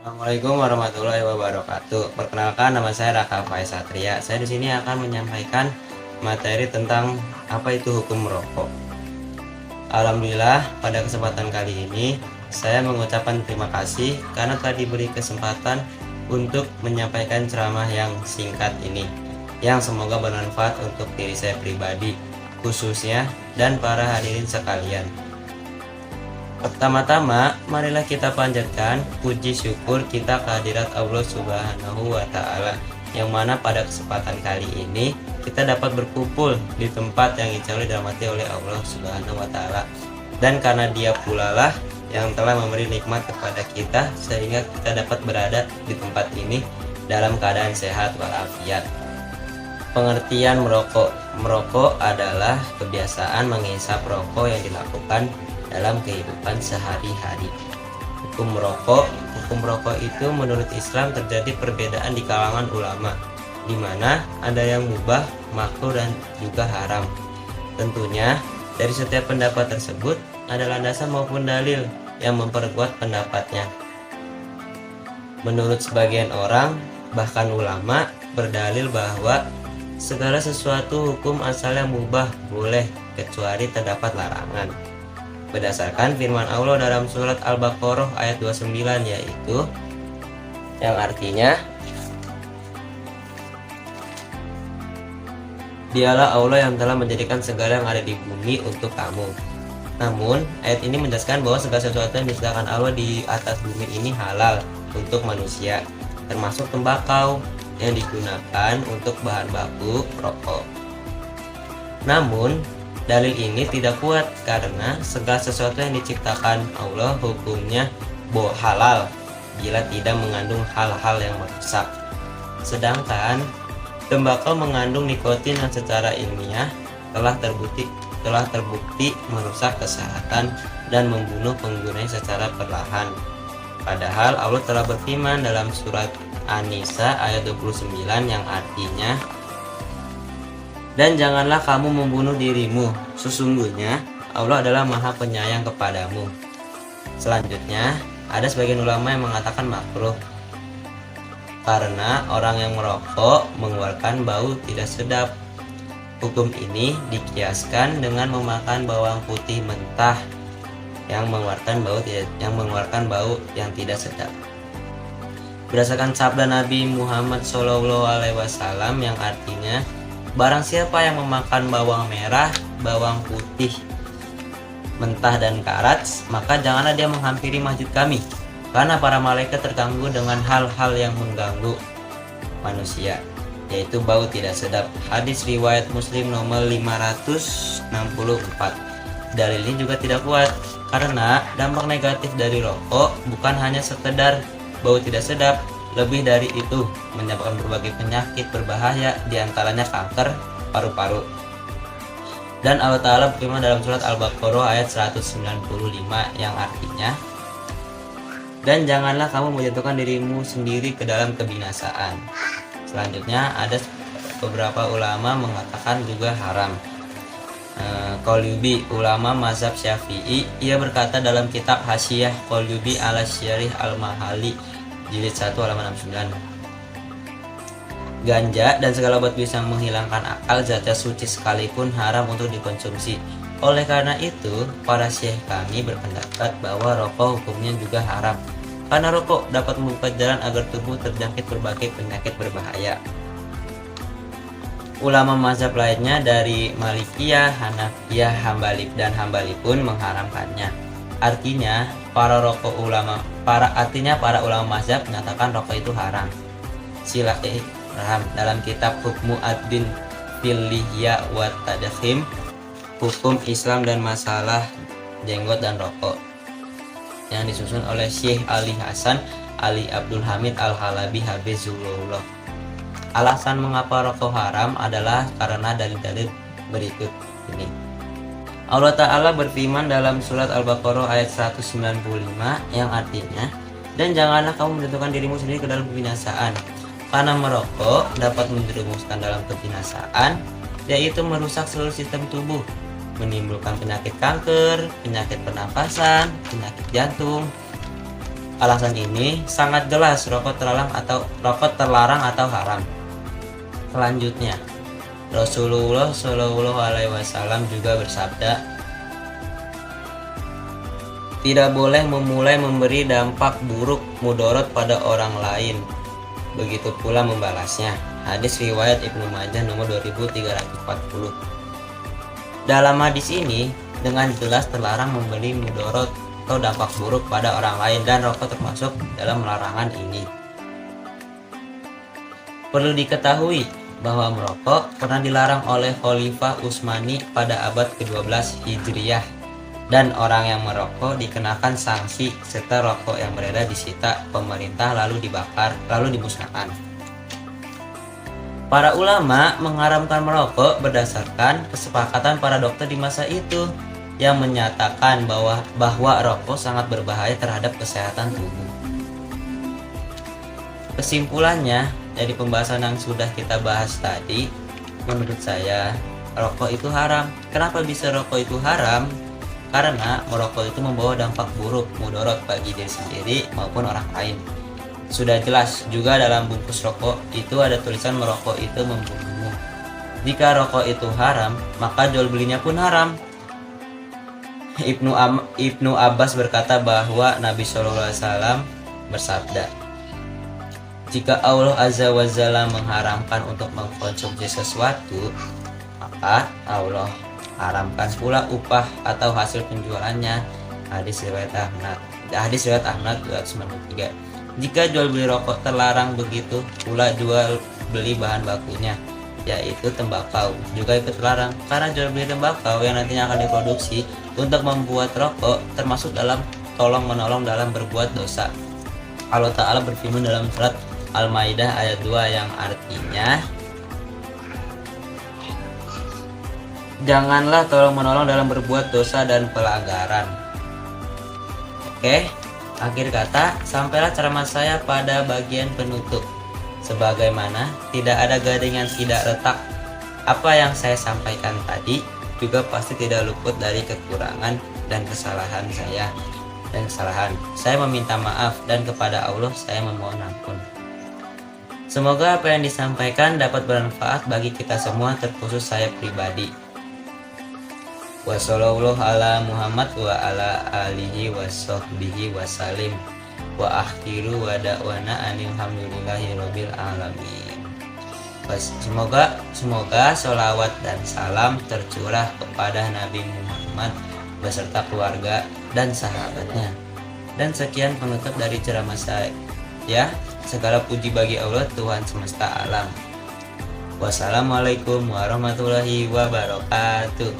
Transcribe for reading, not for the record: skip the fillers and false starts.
Assalamualaikum warahmatullahi wabarakatuh. Perkenalkan, nama saya Raka Faiz Satria. Saya di sini akan menyampaikan materi tentang apa itu hukum merokok. Alhamdulillah, pada kesempatan kali ini saya mengucapkan terima kasih karena telah diberi kesempatan untuk menyampaikan ceramah yang singkat ini, yang semoga bermanfaat untuk diri saya pribadi khususnya dan para hadirin sekalian. Pertama-tama, marilah kita panjatkan puji syukur kita kehadirat Allah Subhanahu wa Ta'ala, yang mana pada kesempatan kali ini kita dapat berkumpul di tempat yang insya Allah dirahmati oleh Allah Subhanahu wa Ta'ala, dan karena Dia pula lah yang telah memberi nikmat kepada kita sehingga kita dapat berada di tempat ini dalam keadaan sehat walafiat. Pengertian merokok. Merokok adalah kebiasaan menghisap rokok yang dilakukan dalam kehidupan sehari-hari. Hukum merokok itu menurut Islam terjadi perbedaan di kalangan ulama, di mana ada yang mubah, makruh, dan juga haram. Tentunya dari setiap pendapat tersebut ada landasan maupun dalil yang memperkuat pendapatnya. Menurut sebagian orang, bahkan ulama, berdalil bahwa segala sesuatu hukum asalnya mubah boleh kecuali terdapat larangan. Berdasarkan firman Allah dalam surat Al-Baqarah ayat 29, yaitu yang artinya, Dialah Allah yang telah menjadikan segala yang ada di bumi untuk kamu. Namun ayat ini menjelaskan bahwa segala sesuatu yang disediakan Allah di atas bumi ini halal untuk manusia, termasuk tembakau yang digunakan untuk bahan baku rokok. Namun dalil ini tidak kuat karena segala sesuatu yang diciptakan Allah hukumnya halal bila tidak mengandung hal-hal yang merusak. Sedangkan tembakau mengandung nikotin yang secara ilmiah telah terbukti merusak kesehatan dan membunuh penggunanya secara perlahan. Padahal Allah telah berfirman dalam surat An-Nisa ayat 29 yang artinya, dan janganlah kamu membunuh dirimu, sesungguhnya Allah adalah Maha Penyayang kepadamu. Selanjutnya, ada sebagian ulama yang mengatakan makruh karena orang yang merokok mengeluarkan bau tidak sedap. Hukum ini dikiaskan dengan memakan bawang putih mentah yang mengeluarkan bau yang tidak sedap. Berdasarkan sabda Nabi Muhammad SAW yang artinya, barang siapa yang memakan bawang merah, bawang putih mentah dan karat, maka janganlah dia menghampiri masjid kami, karena para malaikat terganggu dengan hal-hal yang mengganggu manusia, yaitu bau tidak sedap. Hadis riwayat Muslim nomor 564. Dalil ini juga tidak kuat karena dampak negatif dari rokok bukan hanya sekedar bau tidak sedap, lebih dari itu menyebabkan berbagai penyakit berbahaya, diantaranya kanker paru-paru. Dan Allah Ta'ala berfirman dalam surat Al-Baqarah ayat 195 yang artinya, dan janganlah kamu menjatuhkan dirimu sendiri ke dalam kebinasaan. Selanjutnya ada beberapa ulama mengatakan juga haram. Qalyubi, ulama mazhab Syafi'i, ia berkata dalam kitab Hasyiah Qalyubi ala Syarih al-Mahali jilid 1 halaman 69, ganja dan segala obat bisa menghilangkan akal zat suci sekalipun haram untuk dikonsumsi. Oleh karena itu, para syekh kami berpendapat bahwa rokok hukumnya juga haram, karena rokok dapat membuka jalan agar tubuh terjangkit berbagai penyakit berbahaya. Ulama mazhab lainnya dari Malikiyah, Hanafiyah, Hambali dan Hambali pun mengharamkannya. Artinya para ulama mazhab menyatakan rokok itu haram. Silahkan dalam kitab Hukmu ad-Din fil Lihya wa Tadkhim, hukum Islam dan masalah jenggot dan rokok, yang disusun oleh Syekh Ali Hasan Ali Abdul Hamid Al-Halabi Habibullah. Alasan mengapa rokok haram adalah karena dalil-dalil berikut ini. Allah Ta'ala berfirman dalam surat Al-Baqarah ayat 195 yang artinya, dan janganlah kamu menjatuhkan dirimu sendiri ke dalam kebinasaan, karena merokok dapat menjerumuskan dalam kebinasaan, yaitu merusak seluruh sistem tubuh, menimbulkan penyakit kanker, penyakit pernapasan, penyakit jantung, alasan ini sangat jelas rokok terlarang atau haram. Selanjutnya, Rasulullah Shallallahu Alaihi Wasallam juga bersabda, tidak boleh memulai memberi dampak buruk mudarat pada orang lain, begitu pula membalasnya. Hadis riwayat Ibnu Majah nomor 2340. Dalam hadis ini dengan jelas terlarang memberi mudarat atau dampak buruk pada orang lain, dan rokok termasuk dalam larangan ini. Perlu diketahui bahwa merokok pernah dilarang oleh Khalifah Utsmani pada abad ke-12 Hijriyah, dan orang yang merokok dikenakan sanksi serta rokok yang beredar disita pemerintah lalu dibakar lalu dimusnahkan. Para ulama mengharamkan merokok berdasarkan kesepakatan para dokter di masa itu yang menyatakan bahwa rokok sangat berbahaya terhadap kesehatan tubuh. Kesimpulannya dari pembahasan yang sudah kita bahas tadi, menurut saya rokok itu haram. Kenapa bisa rokok itu haram? Karena merokok itu membawa dampak buruk mudarat bagi diri sendiri maupun orang lain. Sudah jelas juga dalam bungkus rokok itu ada tulisan merokok itu membunuhmu. Jika rokok itu haram, maka jual belinya pun haram. Ibnu Abbas berkata bahwa Nabi SAW bersabda, jika Allah Azza wa Jalla mengharamkan untuk mengkonsumsi sesuatu, maka Allah haramkan pula upah atau hasil penjualannya. Hadis riwayat Ahmad 293. Jika jual beli rokok terlarang, begitu pula jual beli bahan bakunya, yaitu tembakau, juga ikut terlarang. Karena jual beli tembakau yang nantinya akan diproduksi untuk membuat rokok termasuk dalam tolong menolong dalam berbuat dosa. Allah Ta'ala berfirman dalam surat Al-Maidah ayat 2 yang artinya, janganlah tolong menolong dalam berbuat dosa dan pelanggaran. Oke, akhir kata, sampailah ceramah saya pada bagian penutup. Sebagaimana tidak ada gading yang tidak retak, apa yang saya sampaikan tadi juga pasti tidak luput dari kekurangan dan kesalahan saya. Saya meminta maaf, dan kepada Allah saya memohon ampun. Semoga apa yang disampaikan dapat bermanfaat bagi kita semua, terkhusus saya pribadi. Wassallallahu ala Muhammad wa ala alihi wa sahbihi wasallim. Wa akhiru wa da'wana alhamdulillahi rabbil alamin. Semoga sholawat dan salam tercurah kepada Nabi Muhammad beserta keluarga dan sahabatnya. Dan sekian penutup dari ceramah saya. Segala puji bagi Allah Tuhan semesta alam. Wassalamualaikum warahmatullahi wabarakatuh.